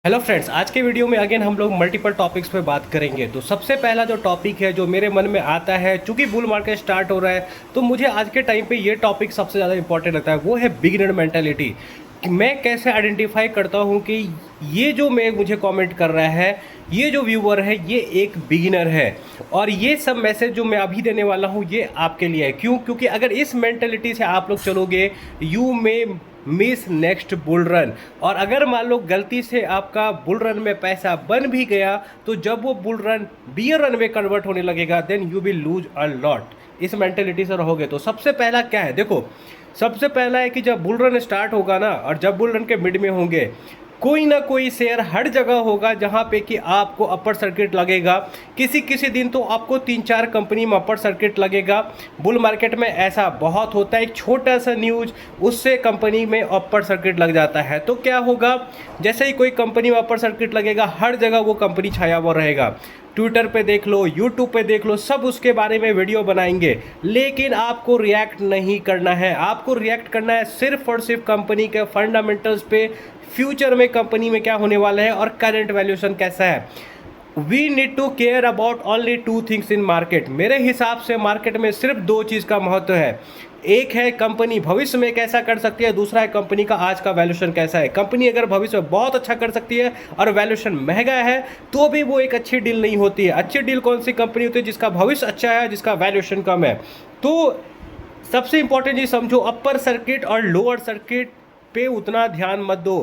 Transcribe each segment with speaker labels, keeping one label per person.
Speaker 1: Hello friends, आज के video में अगेन हम लोग मल्टीपल टॉपिक्स पे बात करेंगे। तो सबसे पहला जो टॉपिक है जो मेरे मन में आता है, चूंकि बुल मार्केट स्टार्ट हो रहा है तो मुझे आज के टाइम पे ये टॉपिक सबसे ज़्यादा इंपॉर्टेंट लगता है, वो है बिगिनर मेंटालिटी। कि मैं कैसे आइडेंटिफाई करता हूँ कि ये जो मुझे कमेंट कर रहा है, ये जो व्यूअर है, ये एक बिगिनर है। और ये सब मैसेज जो मैं अभी देने वाला हूँ ये आपके लिए है। क्यों? क्योंकि अगर इस मेंटेलिटी से आप लोग चलोगे, यू में मिस नेक्स्ट बुल रन। और अगर मान लो गलती से आपका बुल रन में पैसा बन भी गया, तो जब वो बुल रन बियर रन में कन्वर्ट होने लगेगा, then you will lose a lot. इस मेंटेलिटी से रहोगे तो सबसे पहला क्या है, देखो, सबसे पहला है कि जब बुल रन स्टार्ट होगा ना, और जब बुल रन के मिड में होंगे, कोई ना कोई शेयर हर जगह होगा जहां पे कि आपको अपर सर्किट लगेगा। किसी किसी दिन तो आपको 3-4 कंपनी में अपर सर्किट लगेगा। बुल मार्केट में ऐसा बहुत होता है, एक छोटा सा न्यूज उससे कंपनी में अपर सर्किट लग जाता है। तो क्या होगा, जैसे ही कोई कंपनी में अपर सर्किट लगेगा, हर जगह वो कंपनी छाया हुआ रहेगा। ट्विटर पे देख लो, यूट्यूब पे देख लो, सब उसके बारे में वीडियो बनाएंगे। लेकिन आपको रिएक्ट नहीं करना है, आपको रिएक्ट करना है सिर्फ और सिर्फ कंपनी के फंडामेंटल्स पे, फ्यूचर में कंपनी में क्या होने वाला है और करंट वैल्यूएशन कैसा है। We need to care about only 2 things in market. मेरे हिसाब से मार्केट में सिर्फ 2 चीज़ का महत्व है। एक है कंपनी भविष्य में कैसा कर सकती है, दूसरा है कंपनी का आज का वैल्यूएशन कैसा है। कंपनी अगर भविष्य में बहुत अच्छा कर सकती है और वैल्यूएशन महंगा है, तो भी वो एक अच्छी डील नहीं होती है। अच्छी डील कौन सी कंपनी होती है? जिसका भविष्य अच्छा है, जिसका वैल्यूएशन कम है। तो सबसे इंपॉर्टेंट चीज समझो, अपर सर्किट और लोअर सर्किट पे उतना ध्यान मत दो।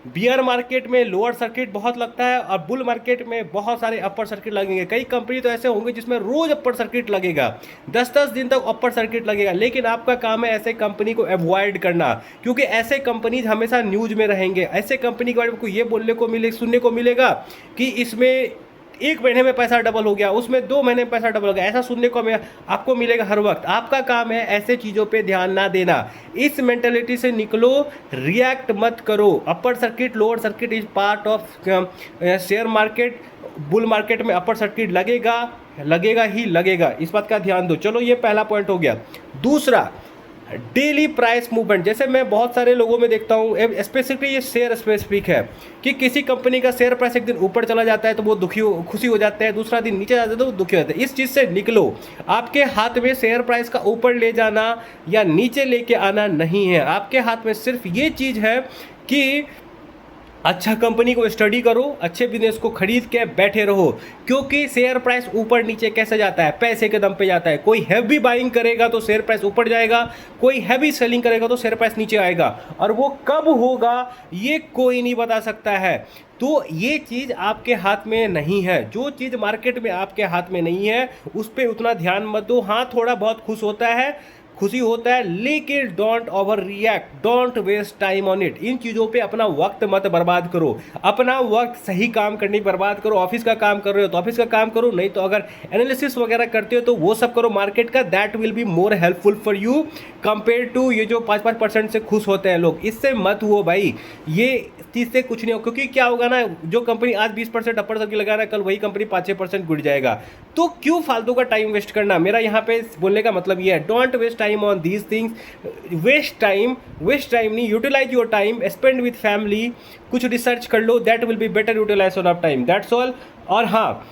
Speaker 1: बियर मार्केट में लोअर सर्किट बहुत लगता है और बुल मार्केट में बहुत सारे अपर सर्किट लगेंगे। कई कंपनी तो ऐसे होंगे जिसमें रोज अपर सर्किट लगेगा, 10-10 दिन तक अपर सर्किट लगेगा। लेकिन आपका काम है ऐसे कंपनी को अवॉइड करना, क्योंकि ऐसे कंपनी हमेशा न्यूज में रहेंगे। ऐसे कंपनी के बारे में आपको ये बोलने को सुनने को मिलेगा कि इसमें 1 महीने में पैसा डबल हो गया, उसमें 2 महीने में पैसा डबल हो गया। ऐसा सुनने को आपको मिलेगा हर वक्त। आपका काम है ऐसे चीज़ों पे ध्यान ना देना। इस मेंटेलिटी से निकलो, रिएक्ट मत करो। Upper circuit lower circuit is part of share market. Bull market में अपर सर्किट लगेगा, लगेगा ही लगेगा, इस बात का ध्यान दो। चलो, ये पहला पॉइंट हो गया। दूसरा, डेली प्राइस मूवमेंट। जैसे मैं बहुत सारे लोगों में देखता हूँ, स्पेसिफिकली ये शेयर स्पेसिफिक है, कि किसी कंपनी का शेयर प्राइस एक दिन ऊपर चला जाता है तो वो खुशी हो जाता है, दूसरा दिन नीचे जाता है तो वो दुखी हो जाता है। इस चीज़ से निकलो। आपके हाथ में शेयर प्राइस का ऊपर ले जाना या नीचे लेके आना नहीं है। आपके हाथ में सिर्फ ये चीज़ है कि अच्छा कंपनी को स्टडी करो, अच्छे बिजनेस को खरीद के बैठे रहो। क्योंकि शेयर प्राइस ऊपर नीचे कैसे जाता है? पैसे के दम पे जाता है। कोई हैवी बाइंग करेगा तो शेयर प्राइस ऊपर जाएगा, कोई हैवी सेलिंग करेगा तो शेयर प्राइस नीचे आएगा। और वो कब होगा ये कोई नहीं बता सकता है। तो ये चीज़ आपके हाथ में नहीं है। जो चीज़ मार्केट में आपके हाथ में नहीं है उस पर उतना ध्यान मत दो। हाँ, थोड़ा बहुत खुशी होता है, लेकिन don't overreact, don't waste time on it. इन चीज़ों पे अपना वक्त मत बर्बाद करो। अपना वक्त सही काम करने की बर्बाद करो। ऑफिस का काम कर रहे हो तो ऑफिस का काम करो, नहीं तो अगर एनालिसिस वगैरह करते हो तो वो सब करो मार्केट का। That will be more helpful for you compare to ये जो 5-5% से खुश होते हैं लोग। इससे मत हुओ भाई, ये चीज़ से कुछ नहीं हो। क्योंकि क्या होगा ना, जो कंपनी आज 20% अपर सर्किट लगा रहा है, कल वही कंपनी 5-6% गिर जाएगा। तो क्यों फालतू का टाइम वेस्ट करना? मेरा यहाँ पे बोलने का मतलब ये है, don't waste time on these things. Waste time नहीं, utilise your time, spend with family, कुछ रिसर्च कर लो, that will be better utilisation of time, that's all. और हाँ,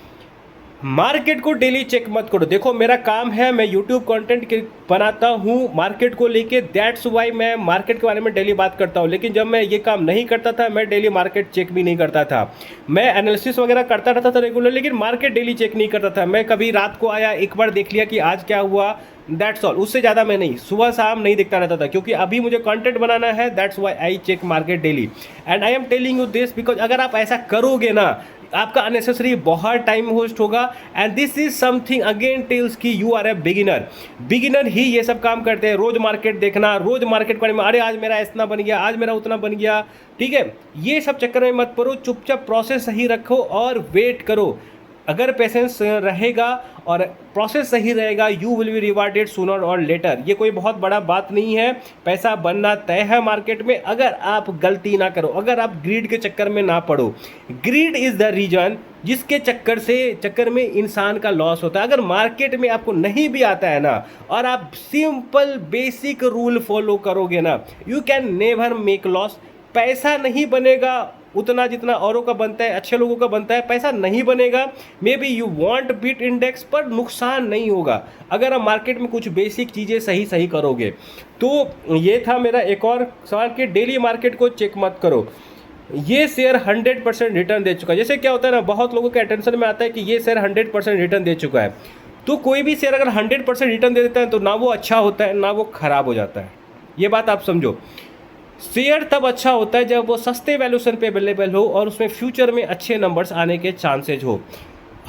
Speaker 1: मार्केट को डेली चेक मत करो। देखो, मेरा काम है, मैं यूट्यूब कंटेंट बनाता हूँ मार्केट को लेके, दैट्स वाई मैं मार्केट के बारे में डेली बात करता हूँ। लेकिन जब मैं ये काम नहीं करता था, मैं डेली मार्केट चेक भी नहीं करता था। मैं एनालिसिस वगैरह करता रहता था रेगुलर, लेकिन मार्केट डेली चेक नहीं करता था। मैं कभी रात को आया, एक बार देख लिया कि आज क्या हुआ, दैट्स ऑल। उससे ज़्यादा मैं नहीं, सुबह शाम नहीं देखता रहता था। क्योंकि अभी मुझे कंटेंट बनाना है, that's why I check market daily. And I am telling you this because अगर आप ऐसा करोगे ना, आपका अननेसेसरी बहुत टाइम वेस्ट होगा। And this is something again tells कि यू आर ए बिगिनर ही ये सब काम करते हैं। रोज मार्केट देखना, रोज मार्केट के बारे में, अरे आज मेरा इतना बन गया, आज मेरा उतना बन गया, ठीक है, ये सब चक्कर में मत पड़ो। चुपचाप प्रोसेस सही रखो और वेट करो। अगर पेशेंस रहेगा और प्रोसेस सही रहेगा, you will be rewarded sooner और लेटर। ये कोई बहुत बड़ा बात नहीं है, पैसा बनना तय है मार्केट में, अगर आप गलती ना करो, अगर आप ग्रीड के चक्कर में ना पड़ो। ग्रीड इज द रीजन जिसके चक्कर में इंसान का लॉस होता है। अगर मार्केट में आपको नहीं भी आता है ना, और आप सिंपल बेसिक रूल फॉलो करोगे ना, you can never make loss. पैसा नहीं बनेगा उतना जितना औरों का बनता है, अच्छे लोगों का बनता है, पैसा नहीं बनेगा। Maybe you want beat index, पर नुकसान नहीं होगा अगर आप मार्केट में कुछ बेसिक चीज़ें सही सही करोगे। तो ये था मेरा एक और सवाल कि डेली मार्केट को चेक मत करो। ये शेयर 100% रिटर्न दे चुका है। जैसे क्या होता है ना, बहुत लोगों के अटेंशन में आता है कि ये शेयर 100% रिटर्न दे चुका है। तो कोई भी शेयर अगर 100% रिटर्न दे देता है तो ना वो अच्छा होता है ना वो खराब हो जाता है। ये बात आप समझो। शेयर तब अच्छा होता है जब वो सस्ते वैल्यूशन पे अवेलेबल हो और उसमें फ्यूचर में अच्छे नंबर्स आने के चांसेज हो।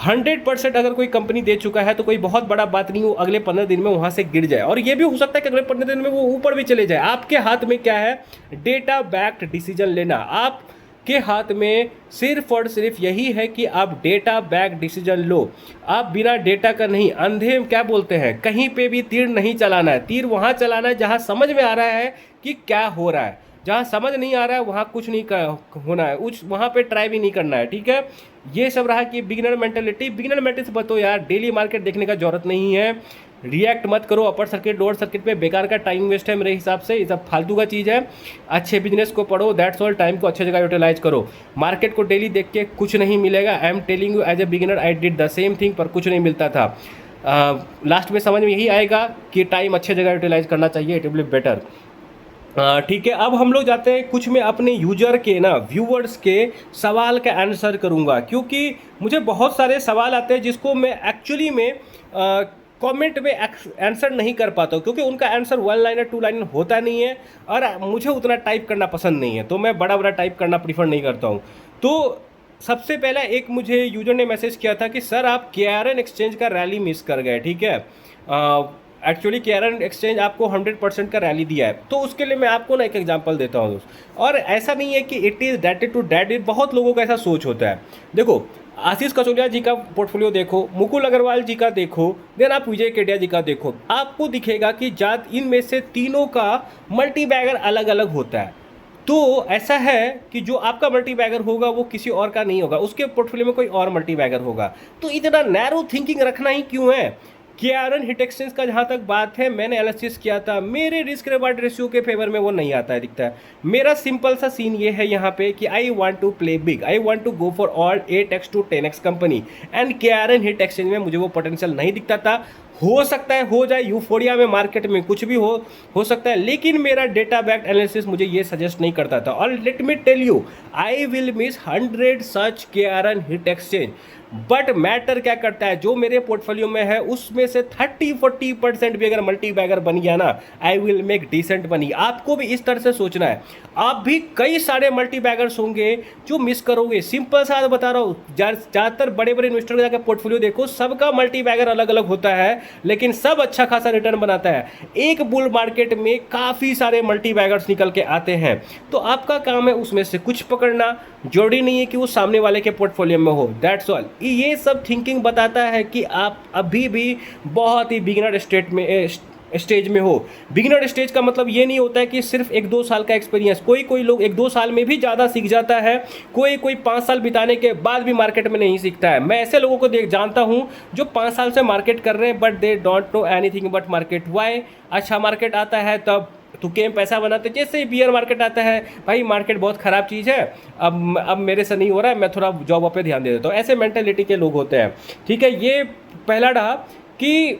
Speaker 1: 100% अगर कोई कंपनी दे चुका है तो कोई बहुत बड़ा बात नहीं, वो अगले 15 दिन में वहाँ से गिर जाए, और ये भी हो सकता है कि अगले 15 दिन में वो ऊपर भी चले जाए। आपके हाथ में क्या है? डेटा बैक्ड डिसीजन लेना। आप के हाथ में सिर्फ और सिर्फ यही है कि आप डेटा बैक डिसीजन लो। आप बिना डेटा का नहीं, अंधे क्या बोलते हैं, कहीं पे भी तीर नहीं चलाना है। तीर वहाँ चलाना है जहाँ समझ में आ रहा है कि क्या हो रहा है। जहाँ समझ नहीं आ रहा है वहाँ कुछ नहीं होना है, वहाँ पे ट्राई भी नहीं करना है। ठीक है, ये सब रहा कि बिगिनर मेंटेलिटी। बिगिनर मेंटेलिटी से बताओ यार, डेली मार्केट देखने का जरूरत नहीं है। रिएक्ट मत करो अपर सर्किट लोअर सर्किट पे, बेकार का टाइम वेस्ट है मेरे हिसाब से, ये सब फालतू का चीज़ है। अच्छे बिजनेस को पढ़ो, दैट्स ऑल। टाइम को अच्छे जगह यूटिलाइज करो। मार्केट को डेली देख के कुछ नहीं मिलेगा। I am telling you, as a beginner I did the same thing, पर कुछ नहीं मिलता था। लास्ट में समझ में यही आएगा कि टाइम अच्छे जगह यूटिलाइज करना चाहिए, इट विल बी बेटर। ठीक है, अब हम लोग जाते हैं कुछ मैं अपने यूजर के ना, व्यूअर्स के सवाल का आंसर करूंगा, क्योंकि मुझे बहुत सारे सवाल आते हैं जिसको मैं एक्चुअली में कमेंट में आंसर नहीं कर पाता हूँ, क्योंकि उनका आंसर 1 लाइनर 2 लाइनर होता नहीं है और मुझे उतना टाइप करना पसंद नहीं है, तो मैं बड़ा बड़ा टाइप करना प्रीफर नहीं करता हूँ। तो सबसे पहला एक मुझे यूजर ने मैसेज किया था कि सर आप KRN एक्सचेंज का रैली मिस कर गए। ठीक है, एक्चुअली KRN एक्सचेंज आपको 100% का रैली दिया है, तो उसके लिए मैं आपको ना एक एग्जांपल देता हूँ दोस्त। और ऐसा नहीं है कि it is dated to date, बहुत लोगों का ऐसा सोच होता है। देखो, आशीष कचौलिया जी का पोर्टफोलियो देखो, मुकुल अग्रवाल जी का देखो, देन आप विजय केडिया जी का देखो, आपको दिखेगा कि इनमें से तीनों का मल्टी बैगर अलग अलग होता है। तो ऐसा है कि जो आपका मल्टी बैगर होगा वो किसी और का नहीं होगा, उसके पोर्टफोलियो में कोई और मल्टी बैगर होगा। तो इतना नैरो थिंकिंग रखना ही क्यों है? KRN हिट एक्सचेंज का जहाँ तक बात है, मैंने एनालिसिस किया था, मेरे रिस्क रिवार्ड रेशियो के फेवर में वो नहीं आता है, दिखता है। मेरा सिंपल सा सीन ये है यहाँ पे कि I want to play big, I want to go for all 8x to 10x company, and KRN hit exchange में मुझे वो पोटेंशियल नहीं दिखता था। हो सकता है हो जाए, यूफोरिया में मार्केट में कुछ भी हो सकता है, लेकिन मेरा डेटा बैक्ड एनालिसिस मुझे ये सजेस्ट नहीं करता था। और let me tell you, I will miss 100 such KRN hit exchange, but matter क्या करता है, जो मेरे पोर्टफोलियो में है उसमें से 30-40% भी अगर मल्टी बैगर बन गया ना, I will make decent money. आपको भी इस तरह से सोचना है। आप भी कई सारे मल्टी बैगर्स होंगे जो मिस करोगे। सिंपल सा बता रहा हूँ, ज़्यादातर बड़े बड़े इन्वेस्टर का जाकर पोर्टफोलियो देखो, सबका मल्टी बैगर अलग अलग होता है, लेकिन सब अच्छा खासा रिटर्न बनाता है। एक बुल मार्केट में काफ़ी सारे मल्टी बैगर्स निकल के आते हैं, तो आपका काम है उसमें से कुछ पकड़ना। जरूरी नहीं है कि वो सामने वाले के पोर्टफोलियो में हो, दैट्स ऑल। ये सब थिंकिंग बताता है कि आप अभी भी बहुत ही बिगिनर स्टेज में हो। बिगिनर स्टेज का मतलब ये नहीं होता है कि सिर्फ 1-2 साल का एक्सपीरियंस। कोई लोग 1-2 साल में भी ज़्यादा सीख जाता है, कोई 5 साल बिताने के बाद भी मार्केट में नहीं सीखता है। मैं ऐसे लोगों को जानता हूँ जो 5 साल से मार्केट कर रहे हैं, but they don't know anything but market. Why? अच्छा मार्केट आता है तब तुके पैसा बनाते, जैसे ही बियर मार्केट आता है, भाई मार्केट बहुत ख़राब चीज़ है, अब मेरे से नहीं हो रहा है, मैं थोड़ा जॉब पे ध्यान दे देता हूँ। ऐसे मेंटेलिटी के लोग होते हैं। ठीक है, ये पहला रहा कि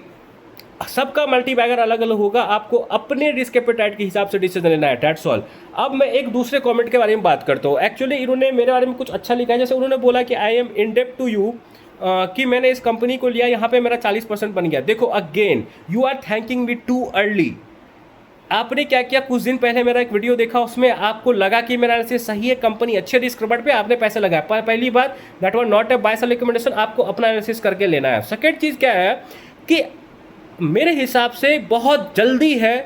Speaker 1: सबका मल्टी बैगर अलग अलग होगा, आपको अपने रिस्क एपेटाइट के हिसाब से डिसीजन लेना है, दैट्स ऑल। अब मैं एक दूसरे कमेंट के बारे में बात करता हूँ। एक्चुअली इन्होंने मेरे बारे में कुछ अच्छा लिखा है, जैसे उन्होंने बोला कि आई एम इंडेप्ट टू यू, कि मैंने इस कंपनी को लिया, यहाँ पे मेरा 40% बन गया। देखो again, you are thanking me too early. आपने क्या किया, कुछ दिन पहले मेरा एक वीडियो देखा, उसमें आपको लगा कि मेरा एनालिसिस सही है, कंपनी अच्छे रिस्क रिवार्ड पे, आपने पैसे लगाया। पहली बात, that was not a buy sell recommendation, आपको अपना एनालिसिस करके लेना है। सेकंड चीज़ क्या है कि मेरे हिसाब से बहुत जल्दी है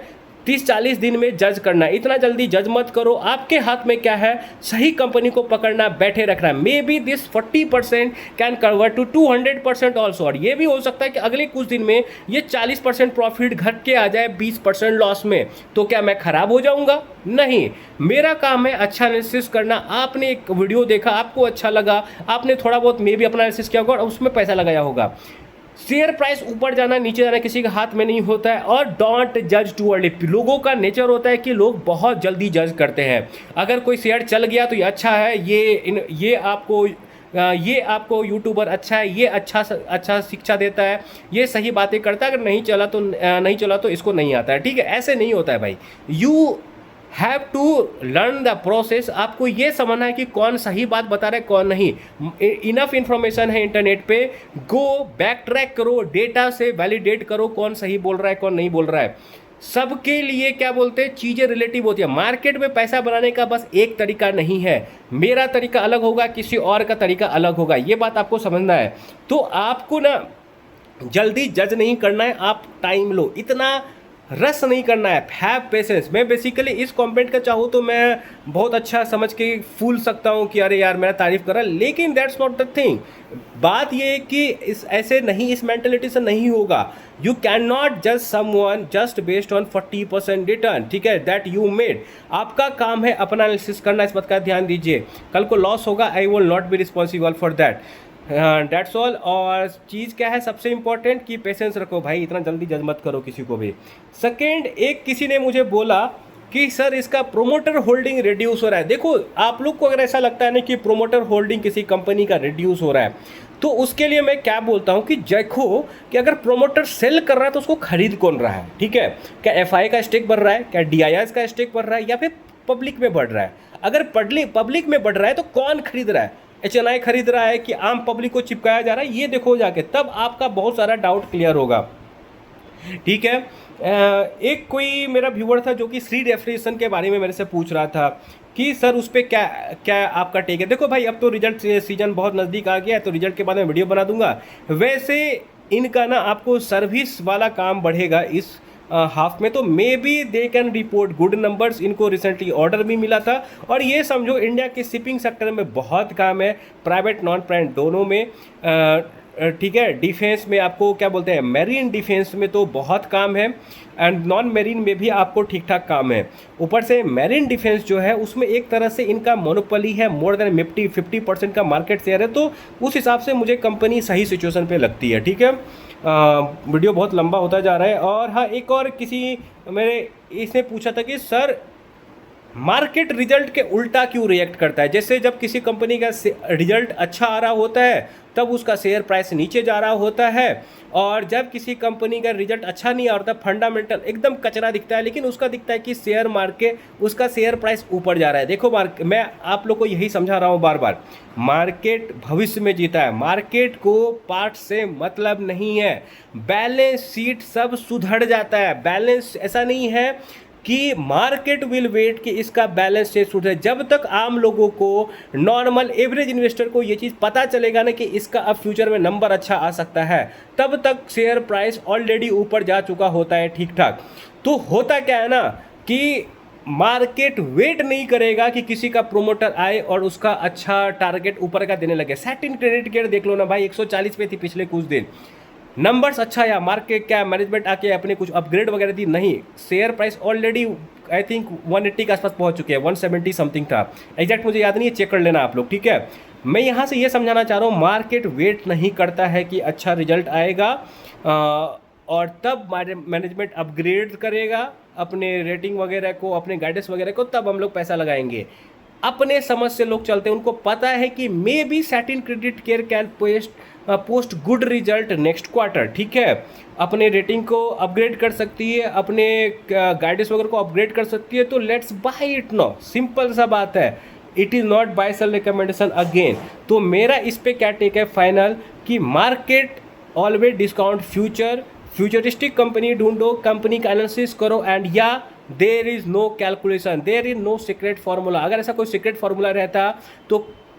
Speaker 1: 30-40 दिन में जज करना। इतना जल्दी जज मत करो। आपके हाथ में क्या है, सही कंपनी को पकड़ना, बैठे रखना। Maybe this 40% can convert to 200% also. और ये भी हो सकता है कि अगले कुछ दिन में ये 40% प्रॉफिट घट के आ जाए 20% लॉस में। तो क्या मैं खराब हो जाऊंगा? नहीं, मेरा काम है अच्छा एनालिसिस करना। आपने एक वीडियो देखा, आपको अच्छा लगा, आपने थोड़ा बहुत मे भी अपना एनालिसिस किया होगा और उसमें पैसा लगाया होगा। शेयर प्राइस ऊपर जाना नीचे जाना किसी के हाथ में नहीं होता है। और डोंट जज टू अर्ली, लोगों का नेचर होता है कि लोग बहुत जल्दी जज करते हैं। अगर कोई शेयर चल गया तो ये अच्छा है, ये आपको यूट्यूबर अच्छा है, ये अच्छा शिक्षा देता है, ये सही बातें करता है, अगर नहीं चला तो इसको नहीं आता है, ठीक है। ऐसे नहीं होता है भाई। You have to learn the process. आपको ये समझना है कि कौन सही बात बता रहा है कौन नहीं। इनफ इंफॉर्मेशन है इंटरनेट पे, गो बैक ट्रैक करो, डेटा से वैलिडेट करो कौन सही बोल रहा है कौन नहीं बोल रहा है। सबके लिए क्या बोलते हैं, चीज़ें रिलेटिव होती है। मार्केट में पैसा बनाने का बस एक तरीका नहीं है, मेरा तरीका अलग होगा, किसी और का तरीका अलग होगा, ये बात आपको समझना है। तो आपको ना जल्दी जज नहीं करना है, आप टाइम लो, इतना रस नहीं करना है, हैव पेशेंस। मैं बेसिकली इस कमेंट का चाहूँ तो मैं बहुत अच्छा समझ के फूल सकता हूँ कि अरे यार मेरा तारीफ कर रहा है, लेकिन दैट्स नॉट द थिंग। बात ये है कि ऐसे नहीं, इस मेंटेलिटी से नहीं होगा। यू कैन नॉट जज someone just based on 40% return, ठीक है, दैट यू मेड। आपका काम है अपना एनालिसिस करना, इस बात का ध्यान दीजिए। कल को लॉस होगा, I will not be responsible for that, that's all. और चीज़ क्या है सबसे इंपॉर्टेंट कि पेशेंस रखो भाई, इतना जल्दी जज मत करो किसी को भी। सेकेंड, एक किसी ने मुझे बोला कि सर इसका प्रोमोटर होल्डिंग रिड्यूस हो रहा है। देखो, आप लोग को अगर ऐसा लगता है ना कि प्रोमोटर होल्डिंग किसी कंपनी का रिड्यूस हो रहा है, तो उसके लिए मैं क्या बोलता हूँ कि देखो कि अगर प्रोमोटर सेल कर रहा है तो उसको खरीद कौन रहा है, ठीक है। क्या एफआई का स्टेक बढ़ रहा है, क्या डीआईएस का स्टेक बढ़ रहा है, या फिर पब्लिक में बढ़ रहा है। अगर पब्लिक में बढ़ रहा है तो कौन खरीद रहा है, एचएनआई खरीद रहा है कि आम पब्लिक को चिपकाया जा रहा है, ये देखो जाके, तब आपका बहुत सारा डाउट क्लियर होगा, ठीक है। एक कोई मेरा व्यूअर था जो कि श्री रेफ्रिजरेशन के बारे में मेरे से पूछ रहा था कि सर उस पर क्या क्या आपका टेक है। देखो भाई, अब तो रिजल्ट सीजन बहुत नज़दीक आ गया है, तो रिजल्ट के बाद में वीडियो बना दूंगा। वैसे इनका ना आपको सर्विस वाला काम बढ़ेगा इस हाफ में, तो may be they can report good numbers. इनको रिसेंटली ऑर्डर भी मिला था, और ये समझो इंडिया के शिपिंग सेक्टर में बहुत काम है, प्राइवेट नॉन प्राइवेट दोनों में, ठीक है। डिफेंस में आपको क्या बोलते हैं, मैरीन डिफेंस में तो बहुत काम है, एंड नॉन मैरीन में भी आपको ठीक ठाक काम है। ऊपर से मैरीन डिफेंस जो है उसमें एक तरह से इनका मोनोपोली है, मोर देन 50% का मार्केट शेयर है, तो उस हिसाब से मुझे कंपनी सही सिचुएशन पे लगती है, ठीक है। वीडियो बहुत लंबा होता जा रहा है। और हाँ, एक और किसी मेरे इसने पूछा था कि सर मार्केट रिजल्ट के उल्टा क्यों रिएक्ट करता है। जैसे जब किसी कंपनी का रिजल्ट अच्छा आ रहा होता है तब उसका शेयर प्राइस नीचे जा रहा होता है, और जब किसी कंपनी का रिजल्ट अच्छा नहीं आ रहा, फंडामेंटल एकदम कचरा दिखता है, लेकिन उसका दिखता है कि शेयर मार्केट उसका शेयर प्राइस ऊपर जा रहा है। देखो मैं आप लोग को यही समझा रहा हूँ बार बार, मार्केट भविष्य में जीता है, मार्केट को पार्ट से मतलब नहीं है। बैलेंस शीट सब सुधर जाता है, बैलेंस ऐसा नहीं है कि मार्केट विल वेट कि इसका बैलेंस शीट सुधरे। जब तक आम लोगों को, नॉर्मल एवरेज इन्वेस्टर को ये चीज़ पता चलेगा ना कि इसका अब फ्यूचर में नंबर अच्छा आ सकता है, तब तक शेयर प्राइस ऑलरेडी ऊपर जा चुका होता है ठीक ठाक। तो होता क्या है ना कि मार्केट वेट नहीं करेगा कि किसी का प्रोमोटर आए और उसका अच्छा टारगेट ऊपर का देने लगे। सैटिन क्रेडिट केयर देख लो ना भाई, 140 पे थी पिछले कुछ दिन, नंबर्स अच्छा आया, मार्केट क्या मैनेजमेंट आके अपने कुछ अपग्रेड वगैरह दी, नहीं, share price already I think 180 के आसपास पहुंच चुके हैं, 170 समथिंग था, एग्जैक्ट मुझे याद नहीं है, चेक कर लेना आप लोग, ठीक है। मैं यहाँ से ये समझाना चाह रहा हूँ, मार्केट वेट नहीं करता है कि अच्छा रिजल्ट आएगा और तब मैनेजमेंट अपग्रेड करेगा अपने रेटिंग वगैरह को, अपने गाइडेंस वगैरह को, तब हम लोग पैसा लगाएंगे। अपने समझ से लोग चलते हैं, उनको पता है कि may be satin credit care can post good result next quarter, ठीक है, अपने रेटिंग को अपग्रेड कर सकती है, अपने गाइडेंस वगैरह को अपग्रेड कर सकती है, तो let's buy it no, simple सा बात है। It is not buy sell recommendation again. तो मेरा इस पे क्या टेक है फाइनल, कि market always discount futuristic company ढूंढो, कंपनी का एनालिसिस करो, एंड या there is no calculation, there is no secret formula. अगर ऐसा कोई सीक्रेट फार्मूला रहता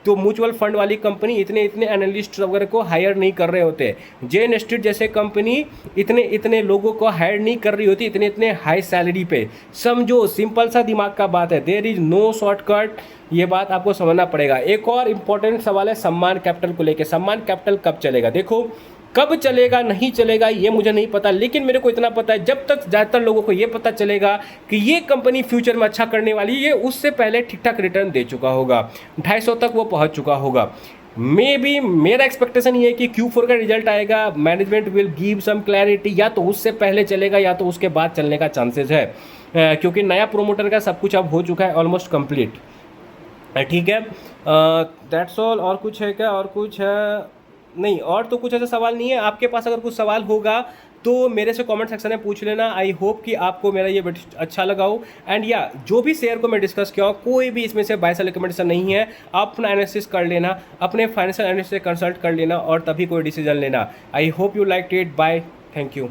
Speaker 1: तो म्यूचुअल फंड वाली कंपनी इतने एनालिस्ट वगैरह को हायर नहीं कर रहे होते, जेन स्ट्रीट जैसे कंपनी इतने लोगों को हायर नहीं कर रही होती इतने हाई सैलरी पे। समझो, सिंपल सा दिमाग का बात है, देयर इज़ नो शॉर्टकट, ये बात आपको समझना पड़ेगा। एक और इम्पॉर्टेंट सवाल है सम्मान कैपिटल को लेकर, सम्मान कैपिटल कब चलेगा। देखो, कब चलेगा नहीं चलेगा ये मुझे नहीं पता, लेकिन मेरे को इतना पता है, जब तक ज़्यादातर लोगों को ये पता चलेगा कि ये कंपनी फ्यूचर में अच्छा करने वाली है, ये उससे पहले ठीक ठाक रिटर्न दे चुका होगा, 250 तक वो पहुंच चुका होगा। मे बी मेरा एक्सपेक्टेशन ये है कि Q4 का रिजल्ट आएगा, management will give some clarity, या तो उससे पहले चलेगा या तो उसके बाद चलने का चांसेस है, क्योंकि नया प्रोमोटर का सब कुछ अब हो चुका है ऑलमोस्ट कंप्लीट। ठीक है, दैट्स ऑल। और कुछ है क्या? और कुछ है नहीं, और तो कुछ ऐसा सवाल नहीं है। आपके पास अगर कुछ सवाल होगा तो मेरे से कमेंट सेक्शन में पूछ लेना। आई होप कि आपको मेरा ये वीडियो अच्छा लगा हो। एंड या जो भी शेयर को मैं डिस्कस किया हूँ, कोई भी इसमें से बाय सेल रिकमेंडेशन नहीं है। आप अपना एनालिसिस कर लेना, अपने फाइनेंशियल एनालिस्ट से कंसल्ट कर लेना और तभी कोई डिसीजन लेना। I hope you like it. Bye, thank you.